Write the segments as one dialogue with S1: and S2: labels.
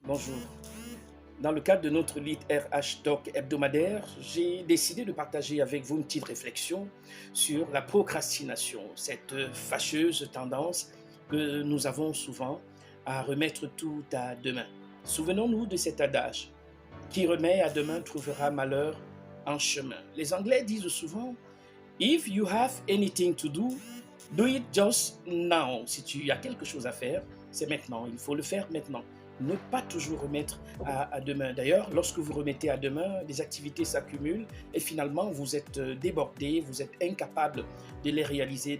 S1: Bonjour. Dans le cadre de notre Lead RH Talk hebdomadaire, j'ai décidé de partager avec vous une petite réflexion sur la procrastination, cette fâcheuse tendance que nous avons souvent à remettre tout à demain. Souvenons-nous de cet adage: qui remet à demain trouvera malheur en chemin. Les Anglais disent souvent: If you have anything to do it just now. Si tu as quelque chose à faire, c'est maintenant. Il faut le faire maintenant. Ne pas toujours remettre à demain. D'ailleurs, lorsque vous remettez à demain, les activités s'accumulent et finalement, vous êtes débordé, vous êtes incapable de les réaliser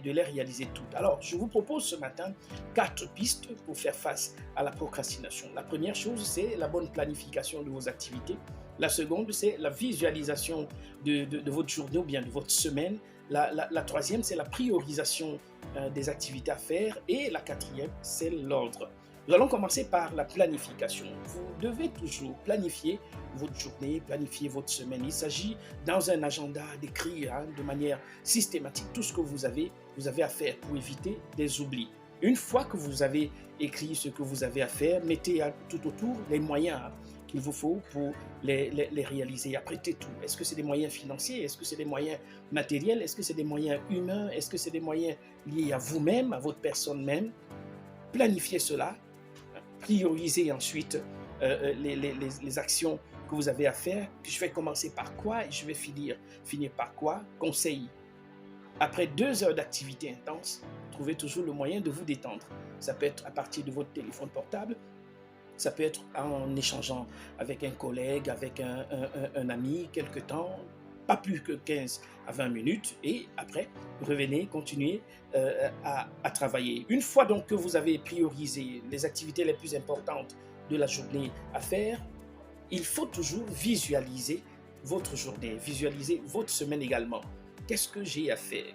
S1: toutes. Alors, je vous propose ce matin 4 pistes pour faire face à la procrastination. La première chose, c'est la bonne planification de vos activités. La seconde, c'est la visualisation de votre journée ou bien de votre semaine. La troisième, c'est la priorisation des activités à faire. Et la quatrième, c'est l'ordre. Nous allons commencer par la planification. Vous devez toujours planifier votre journée, planifier votre semaine. Il s'agit dans un agenda d'écrire de manière systématique tout ce que vous avez à faire pour éviter des oublis. Une fois que vous avez écrit ce que vous avez à faire, mettez tout autour les moyens qu'il vous faut pour les réaliser. Apprêtez tout. Est-ce que c'est des moyens financiers? Est-ce que c'est des moyens matériels? Est-ce que c'est des moyens humains? Est-ce que c'est des moyens liés à vous-même, à votre personne même? Planifiez cela. Priorisez ensuite les actions que vous avez à faire. Je vais commencer par quoi et je vais finir par quoi? Conseil: après 2 heures d'activité intense, trouvez toujours le moyen de vous détendre. Ça peut être à partir de votre téléphone portable, ça peut être en échangeant avec un collègue, avec un ami, quelque temps, pas plus que 15 à 20 minutes, et après, revenez, continuez à travailler. Une fois donc que vous avez priorisé les activités les plus importantes de la journée à faire, il faut toujours visualiser votre journée, visualiser votre semaine également. Qu'est-ce que j'ai à faire?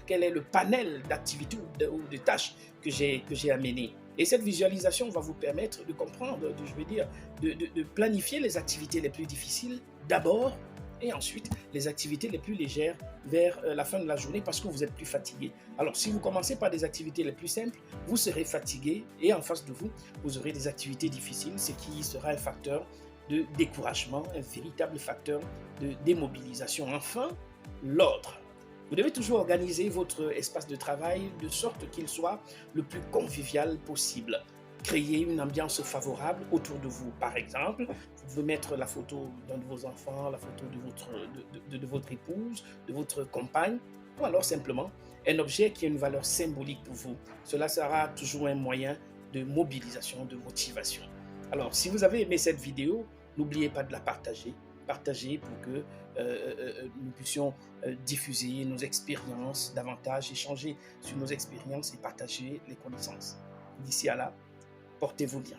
S1: Quel est le panel d'activités ou de tâches que j'ai à mener? Et cette visualisation va vous permettre de comprendre, de planifier les activités les plus difficiles d'abord et ensuite les activités les plus légères vers la fin de la journée parce que vous êtes plus fatigué. Alors si vous commencez par des activités les plus simples, vous serez fatigué et en face de vous, vous aurez des activités difficiles, ce qui sera un facteur de découragement, un véritable facteur de démobilisation. Enfin, l'ordre. Vous devez toujours organiser votre espace de travail de sorte qu'il soit le plus convivial possible. Créer une ambiance favorable autour de vous. Par exemple, vous pouvez mettre la photo d'un de vos enfants, la photo de votre épouse, de votre compagne, ou alors simplement un objet qui a une valeur symbolique pour vous. Cela sera toujours un moyen de mobilisation, de motivation. Alors, si vous avez aimé cette vidéo, n'oubliez pas de la partager. Partager pour que nous puissions diffuser nos expériences davantage, échanger sur nos expériences et partager les connaissances. D'ici à là, portez-vous bien.